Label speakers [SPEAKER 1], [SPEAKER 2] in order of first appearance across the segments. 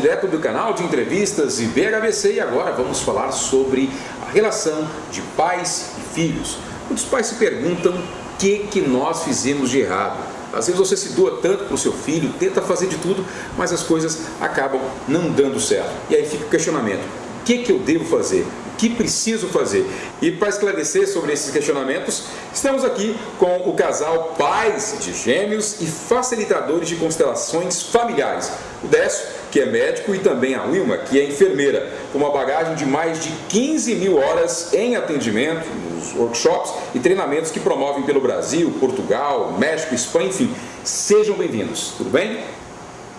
[SPEAKER 1] direto do canal de entrevistas e BHBC, e agora vamos falar sobre a relação de pais e filhos. Muitos pais se perguntam o que nós fizemos de errado. Às vezes você se doa tanto para o seu filho, tenta fazer de tudo, mas as coisas acabam não dando certo. E aí fica o questionamento: o que eu devo fazer? O que preciso fazer? E para esclarecer sobre esses questionamentos, estamos aqui com o casal pais de gêmeos e facilitadores de constelações familiares. O Décio, que é médico, e também a Wilma, que é enfermeira, com uma bagagem de mais de 15 mil horas em atendimento, nos workshops e treinamentos que promovem pelo Brasil, Portugal, México, Espanha, enfim. Sejam bem-vindos. Tudo bem?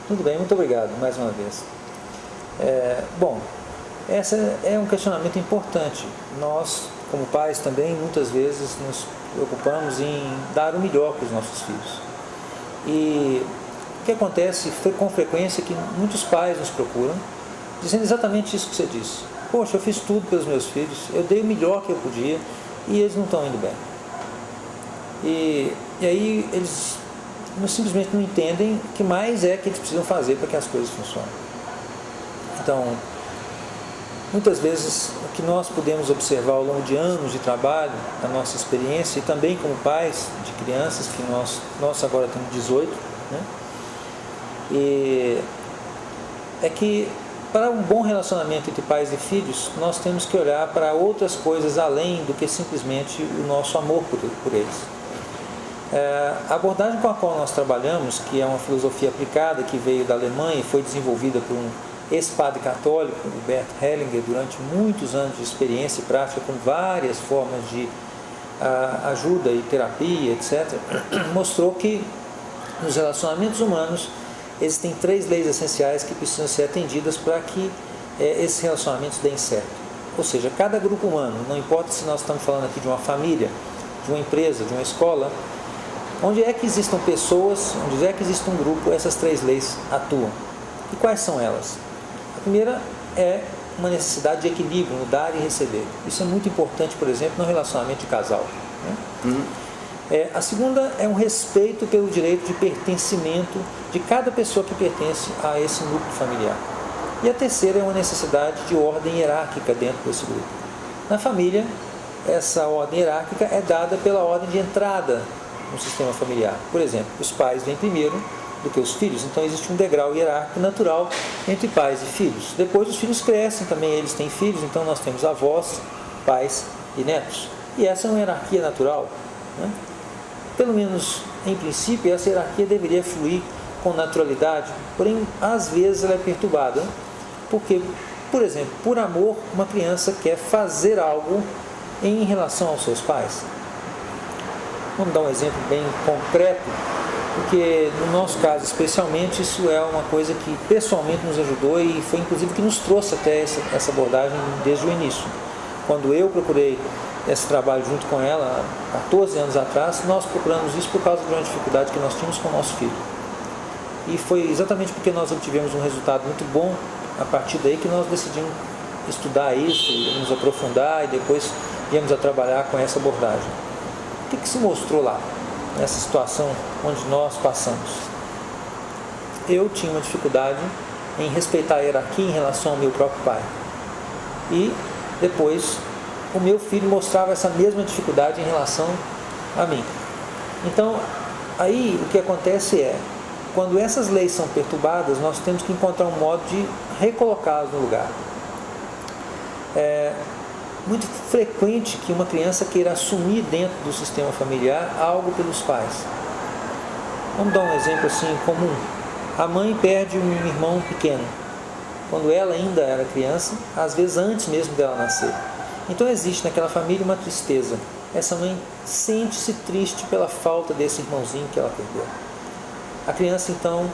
[SPEAKER 2] Tudo bem, muito obrigado mais uma vez. Bom, esse é um questionamento importante. Nós, como pais também, muitas vezes nos preocupamos em dar o melhor para os nossos filhos. E o que acontece com frequência é que muitos pais nos procuram dizendo exatamente isso que você disse. Poxa, eu fiz tudo pelos meus filhos, eu dei o melhor que eu podia e eles não estão indo bem. E aí eles simplesmente não entendem o que mais é que eles precisam fazer para que as coisas funcionem. Então, muitas vezes, o que nós podemos observar ao longo de anos de trabalho, a nossa experiência, e também como pais de crianças, que nós agora temos 18, né? E é que para um bom relacionamento entre pais e filhos, nós temos que olhar para outras coisas além do que simplesmente o nosso amor por eles. A abordagem com a qual nós trabalhamos, que é uma filosofia aplicada, que veio da Alemanha e foi desenvolvida por um ex-padre católico, o Bert Hellinger, durante muitos anos de experiência e prática com várias formas de ajuda e terapia, etc., mostrou que nos relacionamentos humanos existem 3 leis essenciais que precisam ser atendidas para que esses relacionamentos deem certo. Ou seja, cada grupo humano, não importa se nós estamos falando aqui de uma família, de uma empresa, de uma escola, onde é que existam pessoas, onde é que existe um grupo, essas 3 leis atuam. E quais são elas? A primeira é uma necessidade de equilíbrio no dar e receber. Isso é muito importante, por exemplo, no relacionamento de casal, né? A segunda é um respeito pelo direito de pertencimento de cada pessoa que pertence a esse núcleo familiar. E a terceira é uma necessidade de ordem hierárquica dentro desse grupo. Na família, essa ordem hierárquica é dada pela ordem de entrada no sistema familiar. Por exemplo, os pais vêm primeiro do que os filhos, então existe um degrau hierárquico natural entre pais e filhos. Depois os filhos crescem, também eles têm filhos, então nós temos avós, pais e netos. E essa é uma hierarquia natural, né? Pelo menos em princípio, essa hierarquia deveria fluir com naturalidade, porém às vezes ela é perturbada, porque, por exemplo, por amor, uma criança quer fazer algo em relação aos seus pais. Vamos dar um exemplo bem concreto, porque no nosso caso especialmente isso é uma coisa que pessoalmente nos ajudou e foi inclusive que nos trouxe até essa abordagem desde o início. Quando eu procurei esse trabalho junto com ela, há 14 anos atrás, nós procuramos isso por causa de uma dificuldade que nós tínhamos com o nosso filho. E foi exatamente porque nós obtivemos um resultado muito bom, a partir daí que nós decidimos estudar isso, nos aprofundar e depois viemos a trabalhar com essa abordagem. O que se mostrou lá, nessa situação onde nós passamos? Eu tinha uma dificuldade em respeitar a hierarquia em relação ao meu próprio pai. E depois o meu filho mostrava essa mesma dificuldade em relação a mim. Então, aí o que acontece é, quando essas leis são perturbadas, nós temos que encontrar um modo de recolocá-las no lugar. É muito frequente que uma criança queira assumir dentro do sistema familiar algo pelos pais. Vamos dar um exemplo assim comum. A mãe perde um irmão pequeno, quando ela ainda era criança, às vezes antes mesmo dela nascer. Então existe naquela família uma tristeza. Essa mãe sente-se triste pela falta desse irmãozinho que ela perdeu. A criança então,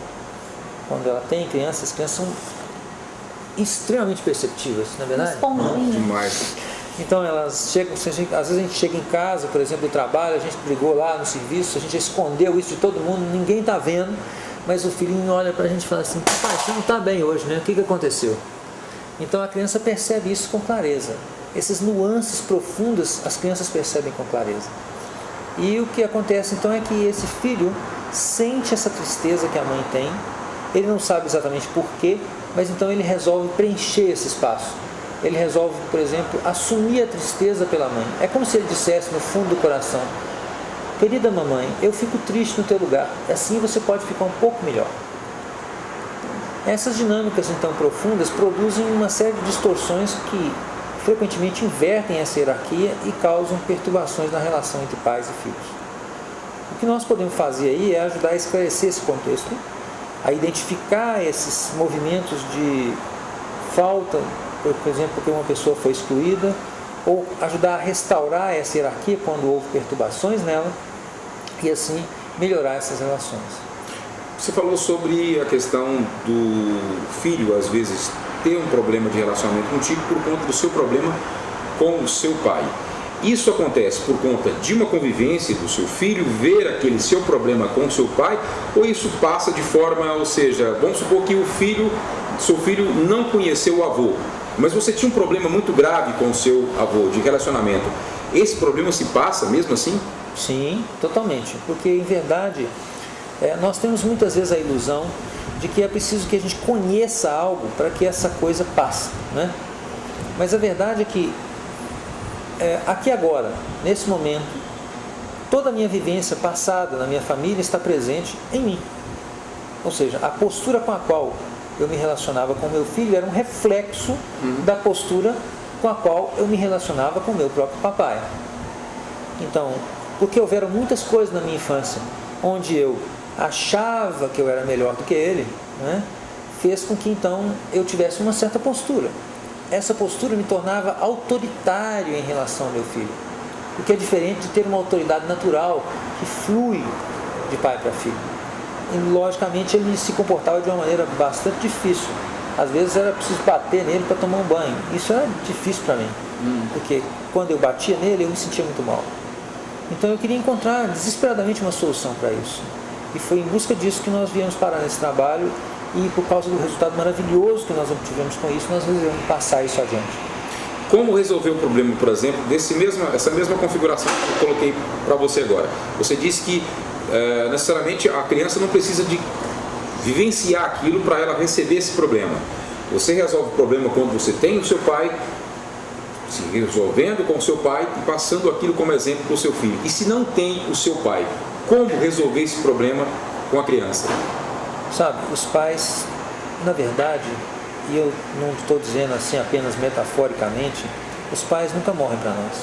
[SPEAKER 2] quando ela tem crianças, as crianças são extremamente perceptivas, não é verdade?
[SPEAKER 1] Demais.
[SPEAKER 2] Então elas chegam, às vezes a gente chega em casa, por exemplo, do trabalho, a gente brigou lá no serviço, a gente escondeu isso de todo mundo, ninguém está vendo, mas o filhinho olha para a gente e fala assim: papai, você não está bem hoje, né? O que aconteceu? Então a criança percebe isso com clareza. Essas nuances profundas as crianças percebem com clareza. E o que acontece então é que esse filho sente essa tristeza que a mãe tem, ele não sabe exatamente porquê, mas então ele resolve preencher esse espaço. Ele resolve, por exemplo, assumir a tristeza pela mãe. É como se ele dissesse no fundo do coração: querida mamãe, eu fico triste no teu lugar, assim você pode ficar um pouco melhor. Essas dinâmicas então profundas produzem uma série de distorções que frequentemente invertem essa hierarquia e causam perturbações na relação entre pais e filhos. O que nós podemos fazer aí é ajudar a esclarecer esse contexto, a identificar esses movimentos de falta, por exemplo, porque uma pessoa foi excluída, ou ajudar a restaurar essa hierarquia quando houve perturbações nela, e assim melhorar essas relações.
[SPEAKER 1] Você falou sobre a questão do filho, às vezes, ter um problema de relacionamento contigo por conta do seu problema com o seu pai. Isso acontece por conta de uma convivência do seu filho, ver aquele seu problema com o seu pai, ou isso passa de forma, ou seja, vamos supor que seu filho não conheceu o avô, mas você tinha um problema muito grave com o seu avô, de relacionamento. Esse problema se passa mesmo assim?
[SPEAKER 2] Sim, totalmente, porque em verdade nós temos muitas vezes a ilusão de que é preciso que a gente conheça algo para que essa coisa passe, né? Mas a verdade é que aqui agora, nesse momento, toda a minha vivência passada na minha família está presente em mim. Ou seja, a postura com a qual eu me relacionava com meu filho era um reflexo da postura com a qual eu me relacionava com meu próprio papai. Então, porque houveram muitas coisas na minha infância onde eu achava que eu era melhor do que ele, né, fez com que então eu tivesse uma certa postura. Essa postura me tornava autoritário em relação ao meu filho, o que é diferente de ter uma autoridade natural que flui de pai para filho. E logicamente ele se comportava de uma maneira bastante difícil. Às vezes era preciso bater nele para tomar um banho. Isso era difícil para mim, porque quando eu batia nele eu me sentia muito mal. Então eu queria encontrar desesperadamente uma solução para isso. E foi em busca disso que nós viemos parar nesse trabalho, e por causa do resultado maravilhoso que nós obtivemos com isso, nós resolvemos passar isso adiante.
[SPEAKER 1] Como resolver o problema, por exemplo, essa mesma configuração que eu coloquei para você agora? Você disse que necessariamente a criança não precisa de vivenciar aquilo para ela receber esse problema. Você resolve o problema quando você tem o seu pai, se resolvendo com o seu pai e passando aquilo como exemplo para o seu filho. E se não tem o seu pai, como resolver esse problema com a criança?
[SPEAKER 2] Sabe, os pais, na verdade, e eu não estou dizendo assim apenas metaforicamente, os pais nunca morrem para nós.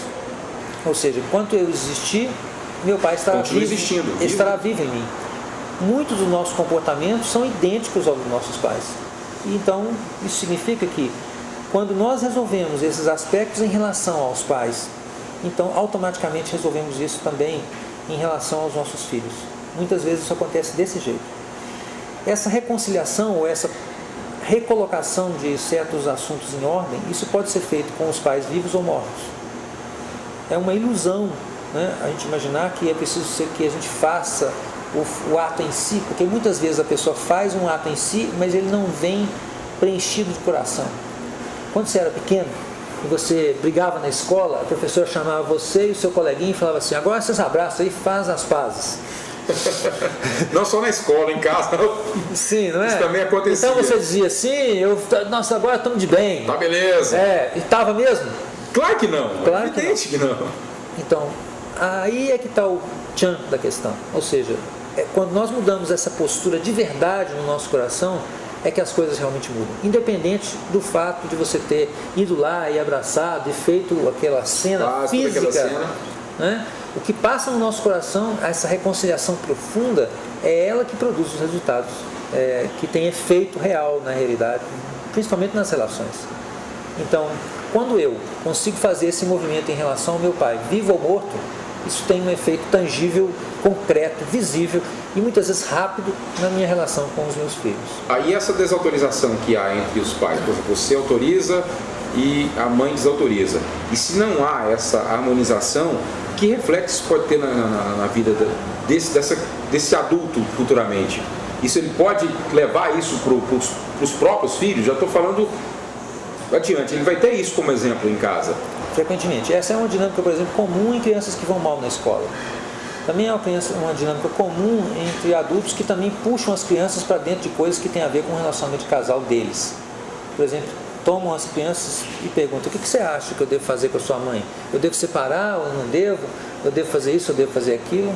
[SPEAKER 2] Ou seja, enquanto eu existir, meu pai estará vivo em mim. Muitos dos nossos comportamentos são idênticos aos dos nossos pais. E então, isso significa que quando nós resolvemos esses aspectos em relação aos pais, então automaticamente resolvemos isso também em relação aos nossos filhos. Muitas vezes isso acontece desse jeito. Essa reconciliação ou essa recolocação de certos assuntos em ordem, isso pode ser feito com os pais vivos ou mortos. É uma ilusão, né, a gente imaginar que é preciso que a gente faça o ato em si, porque muitas vezes a pessoa faz um ato em si, mas ele não vem preenchido de coração. Quando você era pequeno e você brigava na escola, a professora chamava você e o seu coleguinha e falava assim: agora vocês abraçam aí e fazem as pazes.
[SPEAKER 1] Não só na escola, em casa.
[SPEAKER 2] Sim, não é?
[SPEAKER 1] Isso também acontecia.
[SPEAKER 2] Então você dizia assim: nossa, agora estamos de bem.
[SPEAKER 1] Tá beleza.
[SPEAKER 2] E estava mesmo?
[SPEAKER 1] Claro que não.
[SPEAKER 2] Claro
[SPEAKER 1] evidente que não.
[SPEAKER 2] Então, aí é que está o tchan da questão. Ou seja, quando nós mudamos essa postura de verdade no nosso coração, é que as coisas realmente mudam. Independente do fato de você ter ido lá e abraçado e feito aquela cena física. Aquela cena. Né? O que passa no nosso coração, essa reconciliação profunda, é ela que produz os resultados, que tem efeito real na realidade, principalmente nas relações. Então, quando eu consigo fazer esse movimento em relação ao meu pai, vivo ou morto, isso tem um efeito tangível, concreto, visível e muitas vezes rápido na minha relação com os meus filhos.
[SPEAKER 1] Aí essa desautorização que há entre os pais, por exemplo, você autoriza e a mãe desautoriza. E se não há essa harmonização, que reflexos pode ter na vida desse adulto futuramente? Isso ele pode levar isso para os próprios filhos? Já estou falando adiante, ele vai ter isso como exemplo em casa?
[SPEAKER 2] Frequentemente. Essa é uma dinâmica, por exemplo, comum em crianças que vão mal na escola. também é uma dinâmica comum entre adultos que também puxam as crianças para dentro de coisas que têm a ver com o relacionamento de casal deles. Por exemplo, tomam as crianças e perguntam: o que você acha que eu devo fazer com a sua mãe? Eu devo separar ou eu não devo? Eu devo fazer isso, eu devo fazer aquilo?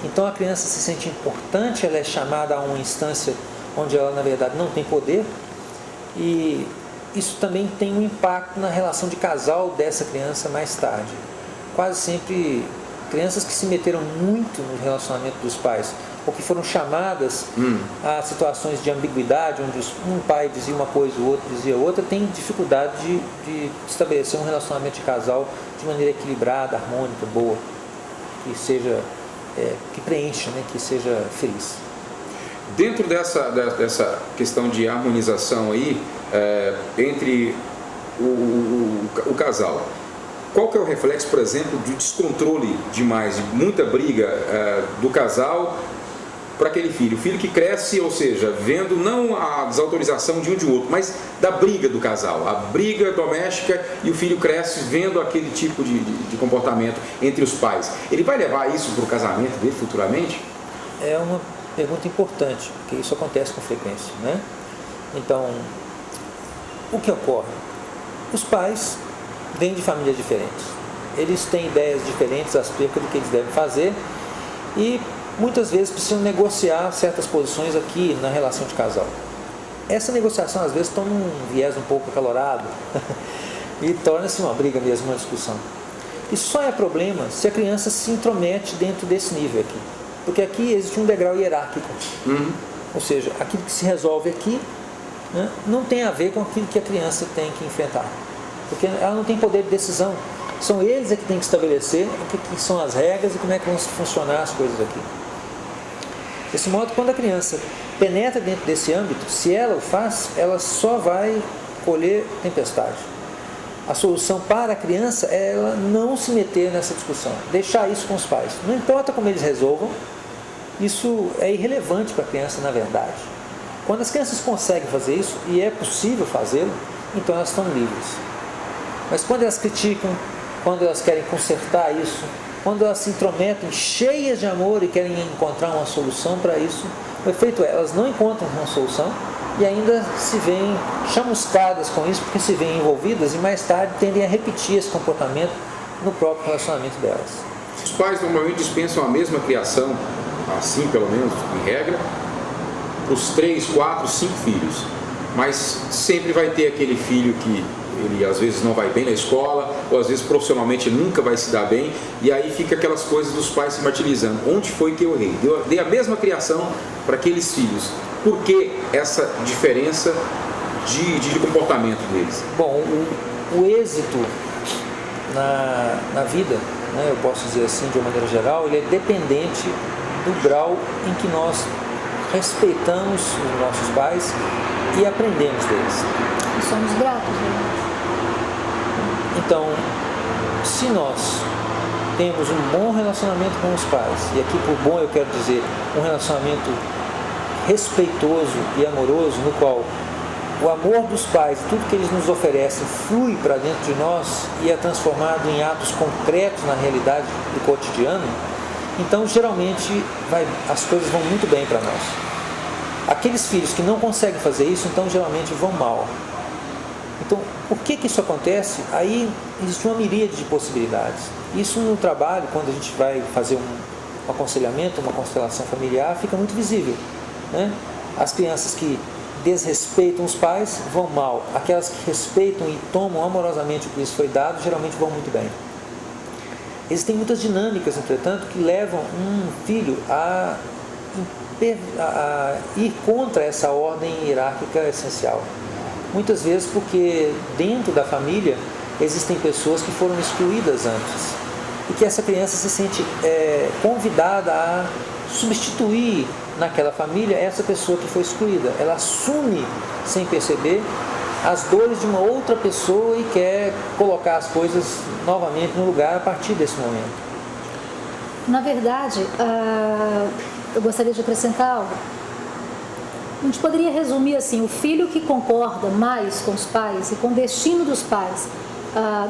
[SPEAKER 2] Então a criança se sente importante, ela é chamada a uma instância onde ela na verdade não tem poder, e isso também tem um impacto na relação de casal dessa criança mais tarde. Quase sempre crianças que se meteram muito no relacionamento dos pais, ou que foram chamadas a situações de ambiguidade, onde um pai dizia uma coisa e o outro dizia outra, tem dificuldade de estabelecer um relacionamento de casal de maneira equilibrada, harmônica, boa, que seja, que preencha, né, que seja feliz.
[SPEAKER 1] Dentro dessa questão de harmonização aí, entre o casal, qual que é o reflexo, por exemplo, de descontrole demais, de muita briga do casal para aquele filho? O filho que cresce, ou seja, vendo não a desautorização de um de outro, mas da briga do casal, a briga doméstica, e o filho cresce vendo aquele tipo de comportamento entre os pais. Ele vai levar isso para o casamento dele futuramente?
[SPEAKER 2] É uma pergunta importante, porque isso acontece com frequência, né? Então, o que ocorre? Os pais vêm de famílias diferentes, eles têm ideias diferentes acerca do que eles devem fazer e muitas vezes precisam negociar certas posições aqui na relação de casal. Essa negociação às vezes toma um viés um pouco acalorado e torna-se uma briga mesmo, uma discussão. E só é problema se a criança se intromete dentro desse nível aqui, porque aqui existe um degrau hierárquico. Ou seja, aquilo que se resolve aqui, né, não tem a ver com aquilo que a criança tem que enfrentar, porque ela não tem poder de decisão. São eles que têm que estabelecer o que são as regras e como é que vão funcionar as coisas aqui. Desse modo, quando a criança penetra dentro desse âmbito, se ela o faz, ela só vai colher tempestade. A solução para a criança é ela não se meter nessa discussão, deixar isso com os pais. Não importa como eles resolvam, isso é irrelevante para a criança na verdade. Quando as crianças conseguem fazer isso, e é possível fazê-lo, então elas estão livres. Mas quando elas criticam, quando elas querem consertar isso, quando elas se intrometem cheias de amor e querem encontrar uma solução para isso, o efeito é, elas não encontram uma solução e ainda se veem chamuscadas com isso, porque se veem envolvidas e mais tarde tendem a repetir esse comportamento no próprio relacionamento delas.
[SPEAKER 1] Os pais normalmente dispensam a mesma criação, assim pelo menos, em regra, para os 3, 4, 5 filhos. Mas sempre vai ter aquele filho que ele às vezes não vai bem na escola, ou às vezes profissionalmente nunca vai se dar bem, e aí fica aquelas coisas dos pais se martirizando. Onde foi que eu errei? Dei a mesma criação para aqueles filhos. Por que essa diferença de comportamento deles?
[SPEAKER 2] Bom, o êxito na vida, né, eu posso dizer assim de uma maneira geral, ele é dependente do grau em que nós respeitamos os nossos pais e aprendemos deles.
[SPEAKER 3] E somos gratos, né?
[SPEAKER 2] Então, se nós temos um bom relacionamento com os pais, e aqui por bom eu quero dizer um relacionamento respeitoso e amoroso, no qual o amor dos pais, tudo que eles nos oferecem, flui para dentro de nós e é transformado em atos concretos na realidade do cotidiano, então geralmente as coisas vão muito bem para nós. Aqueles filhos que não conseguem fazer isso, então geralmente vão mal. Então, por que isso acontece? Aí existe uma miríade de possibilidades. Isso no trabalho, quando a gente vai fazer um aconselhamento, uma constelação familiar, fica muito visível, né? As crianças que desrespeitam os pais vão mal. Aquelas que respeitam e tomam amorosamente o que lhes foi dado, geralmente vão muito bem. Existem muitas dinâmicas, entretanto, que levam um filho a ir contra essa ordem hierárquica essencial. Muitas vezes porque dentro da família existem pessoas que foram excluídas antes e que essa criança se sente convidada a substituir naquela família essa pessoa que foi excluída. Ela assume sem perceber as dores de uma outra pessoa e quer colocar as coisas novamente no lugar a partir desse momento.
[SPEAKER 3] Na verdade, eu gostaria de acrescentar algo. A gente poderia resumir assim: o filho que concorda mais com os pais e com o destino dos pais,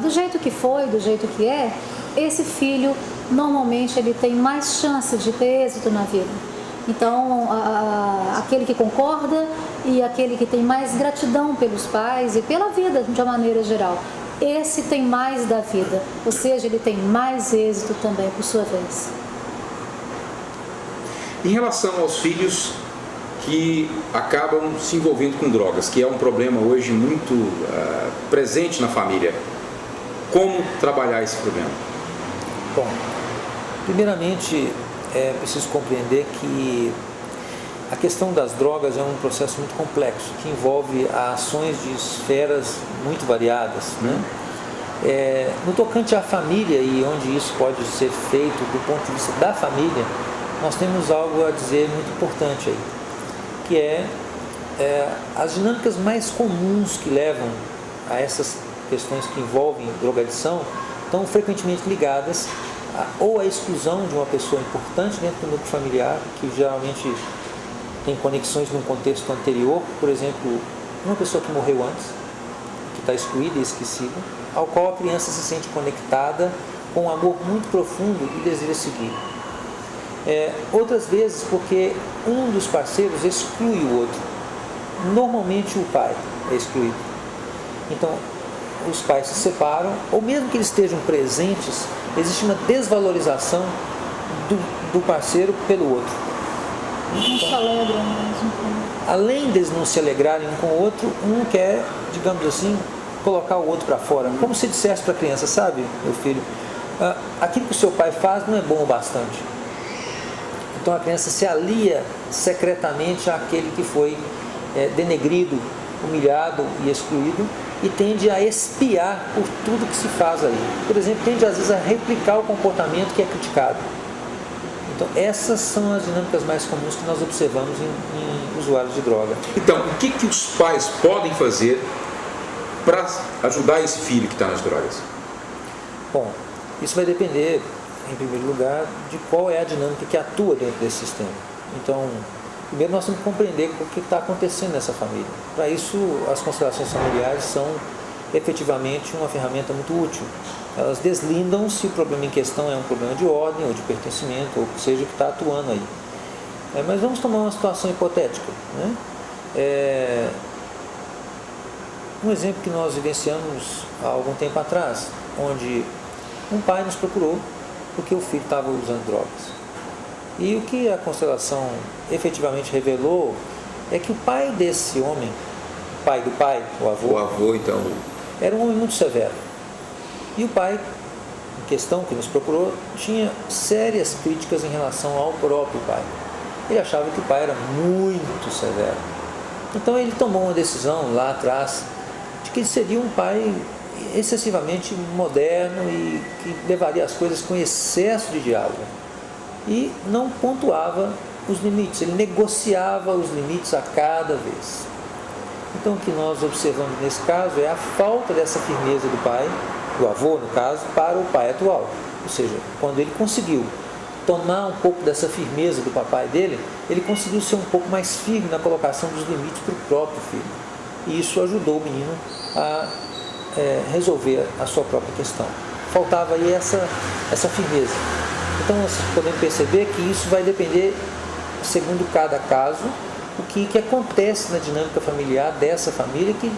[SPEAKER 3] do jeito que foi, do jeito que é, esse filho normalmente ele tem mais chances de ter êxito na vida. Então, aquele que concorda e aquele que tem mais gratidão pelos pais e pela vida de uma maneira geral, esse tem mais da vida, ou seja, ele tem mais êxito também, por sua vez.
[SPEAKER 1] Em relação aos filhos que acabam se envolvendo com drogas, que é um problema hoje muito presente na família, como trabalhar esse problema?
[SPEAKER 2] Bom, primeiramente é preciso compreender que a questão das drogas é um processo muito complexo, que envolve ações de esferas muito variadas, né? No tocante à família e onde isso pode ser feito do ponto de vista da família, nós temos algo a dizer muito importante aí, que as dinâmicas mais comuns que levam a essas questões que envolvem drogadição estão frequentemente ligadas ou à exclusão de uma pessoa importante dentro do núcleo familiar, que geralmente tem conexões num contexto anterior, por exemplo, uma pessoa que morreu antes, que está excluída e esquecida, ao qual a criança se sente conectada com um amor muito profundo e deseja seguir. Outras vezes porque um dos parceiros exclui o outro. Normalmente o pai é excluído. Então, os pais se separam, ou mesmo que eles estejam presentes, existe uma desvalorização do parceiro pelo outro.
[SPEAKER 3] Não se alegram mais um com o outro.
[SPEAKER 2] Além deles não se alegrarem um com o outro, um quer, digamos assim, colocar o outro para fora. Como se dissesse para a criança, sabe, meu filho, aquilo que o seu pai faz não é bom o bastante. Então a criança se alia secretamente àquele que foi denegrido, humilhado e excluído, e tende a espiar por tudo que se faz ali. Por exemplo, tende às vezes a replicar o comportamento que é criticado. Então essas são as dinâmicas mais comuns que nós observamos em usuários de droga.
[SPEAKER 1] Então, o que os pais podem fazer para ajudar esse filho que está nas drogas?
[SPEAKER 2] Bom, isso vai depender, em primeiro lugar, de qual é a dinâmica que atua dentro desse sistema. Então, primeiro nós temos que compreender o que está acontecendo nessa família. Para isso, as constelações familiares são efetivamente uma ferramenta muito útil. Elas deslindam se o problema em questão é um problema de ordem ou de pertencimento, ou seja, o que está atuando aí. Mas vamos tomar uma situação hipotética, né? Um exemplo que nós vivenciamos há algum tempo atrás, onde um pai nos procurou porque o filho estava usando drogas. E o que a constelação efetivamente revelou é que o pai desse homem, o pai do pai, o avô
[SPEAKER 1] então,
[SPEAKER 2] era um homem muito severo. E o pai, em questão que nos procurou, tinha sérias críticas em relação ao próprio pai. Ele achava que o pai era muito severo. Então ele tomou uma decisão lá atrás de que ele seria um pai excessivamente moderno e que levaria as coisas com excesso de diálogo. E não pontuava os limites, ele negociava os limites a cada vez. Então o que nós observamos nesse caso é a falta dessa firmeza do pai, do avô no caso, para o pai atual. Ou seja, quando ele conseguiu tomar um pouco dessa firmeza do papai dele, ele conseguiu ser um pouco mais firme na colocação dos limites para o próprio filho. E isso ajudou o menino a resolver a sua própria questão. Faltava aí essa firmeza. Então nós podemos perceber que isso vai depender, segundo cada caso, o que acontece na dinâmica familiar dessa família que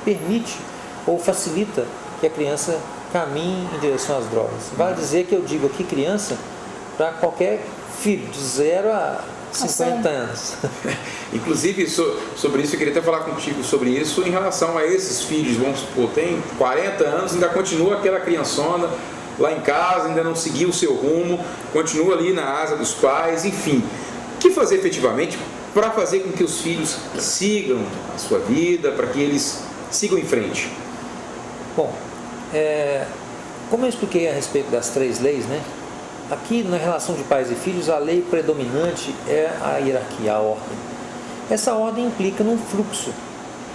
[SPEAKER 2] permite ou facilita que a criança caminhe em direção às drogas. Vale dizer que eu digo aqui criança para qualquer filho, de 0 a 50 anos.
[SPEAKER 1] Inclusive, sobre isso, eu queria até falar contigo sobre isso em relação a esses filhos. Vamos supor, tem 40 anos, ainda continua aquela criançona lá em casa, ainda não seguiu o seu rumo, continua ali na asa dos pais, enfim. O que fazer efetivamente para fazer com que os filhos sigam a sua vida, para que eles sigam em frente?
[SPEAKER 2] Bom, como eu expliquei a respeito das 3 leis, né? Aqui na relação de pais e filhos, a lei predominante é a hierarquia, a ordem. Essa ordem implica num fluxo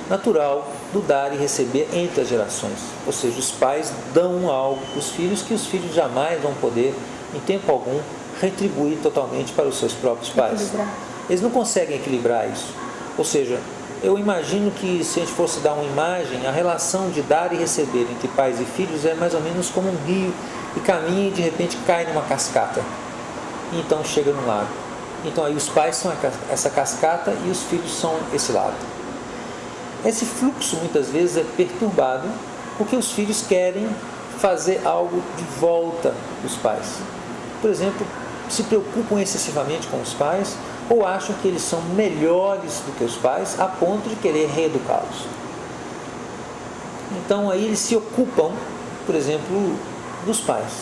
[SPEAKER 2] natural do dar e receber entre as gerações. Ou seja, os pais dão algo para os filhos que os filhos jamais vão poder, em tempo algum, retribuir totalmente para os seus próprios pais. Eles não conseguem equilibrar isso. Ou seja, eu imagino que se a gente fosse dar uma imagem, a relação de dar e receber entre pais e filhos é mais ou menos como um rio e caminha e de repente cai numa cascata. E então chega no lago. Então aí os pais são essa cascata e os filhos são esse lago. Esse fluxo muitas vezes é perturbado porque os filhos querem fazer algo de volta dos pais. Por exemplo, se preocupam excessivamente com os pais ou acham que eles são melhores do que os pais a ponto de querer reeducá-los. Então aí eles se ocupam, por exemplo, dos pais.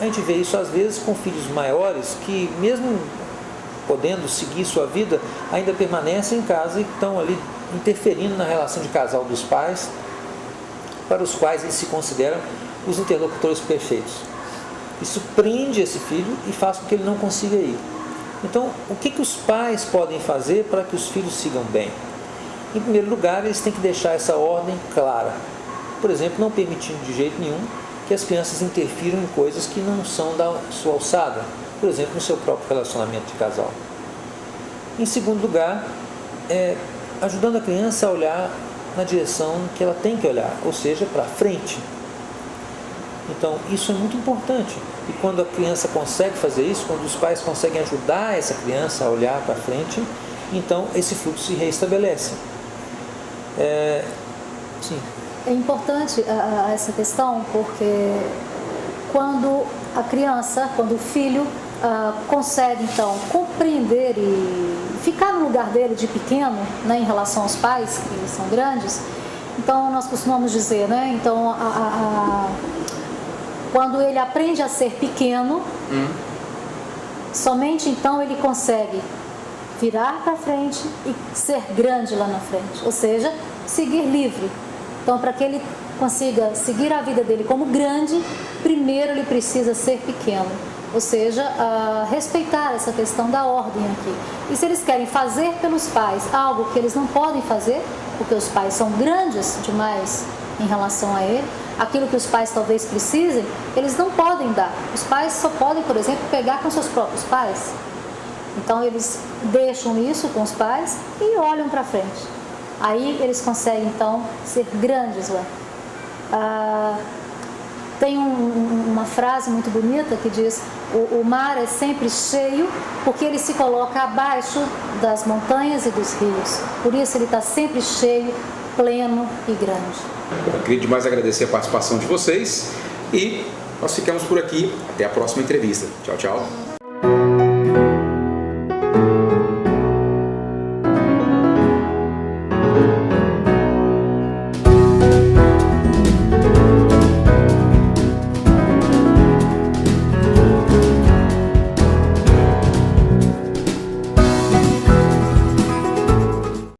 [SPEAKER 2] A gente vê isso às vezes com filhos maiores que, mesmo podendo seguir sua vida, ainda permanecem em casa e estão ali interferindo na relação de casal dos pais, para os quais eles se consideram os interlocutores perfeitos. Isso prende esse filho e faz com que ele não consiga ir. Então, o que os pais podem fazer para que os filhos sigam bem? Em primeiro lugar, eles têm que deixar essa ordem clara. Por exemplo, não permitindo de jeito nenhum que as crianças interfiram em coisas que não são da sua alçada, por exemplo, no seu próprio relacionamento de casal. Em segundo lugar, ajudando a criança a olhar na direção que ela tem que olhar, ou seja, para frente. Então, isso é muito importante. E quando a criança consegue fazer isso, quando os pais conseguem ajudar essa criança a olhar para frente, então esse fluxo se reestabelece. Sim.
[SPEAKER 3] É importante essa questão porque quando a criança, quando o filho consegue então compreender e ficar no lugar dele de pequeno, né, em relação aos pais que são grandes, então nós costumamos dizer, né, então quando ele aprende a ser pequeno, somente então ele consegue virar para frente e ser grande lá na frente, ou seja, seguir livre. Então, para que ele consiga seguir a vida dele como grande, primeiro ele precisa ser pequeno, ou seja, respeitar essa questão da ordem aqui. E se eles querem fazer pelos pais algo que eles não podem fazer, porque os pais são grandes demais em relação a ele, aquilo que os pais talvez precisem, eles não podem dar. Os pais só podem, por exemplo, pegar com seus próprios pais. Então eles deixam isso com os pais e olham para frente. Aí eles conseguem então ser grandes lá. Tem uma frase muito bonita que diz: o mar é sempre cheio porque ele se coloca abaixo das montanhas e dos rios. Por isso ele está sempre cheio, pleno e grande.
[SPEAKER 1] Eu queria demais agradecer a participação de vocês e nós ficamos por aqui. Até a próxima entrevista. Tchau, tchau.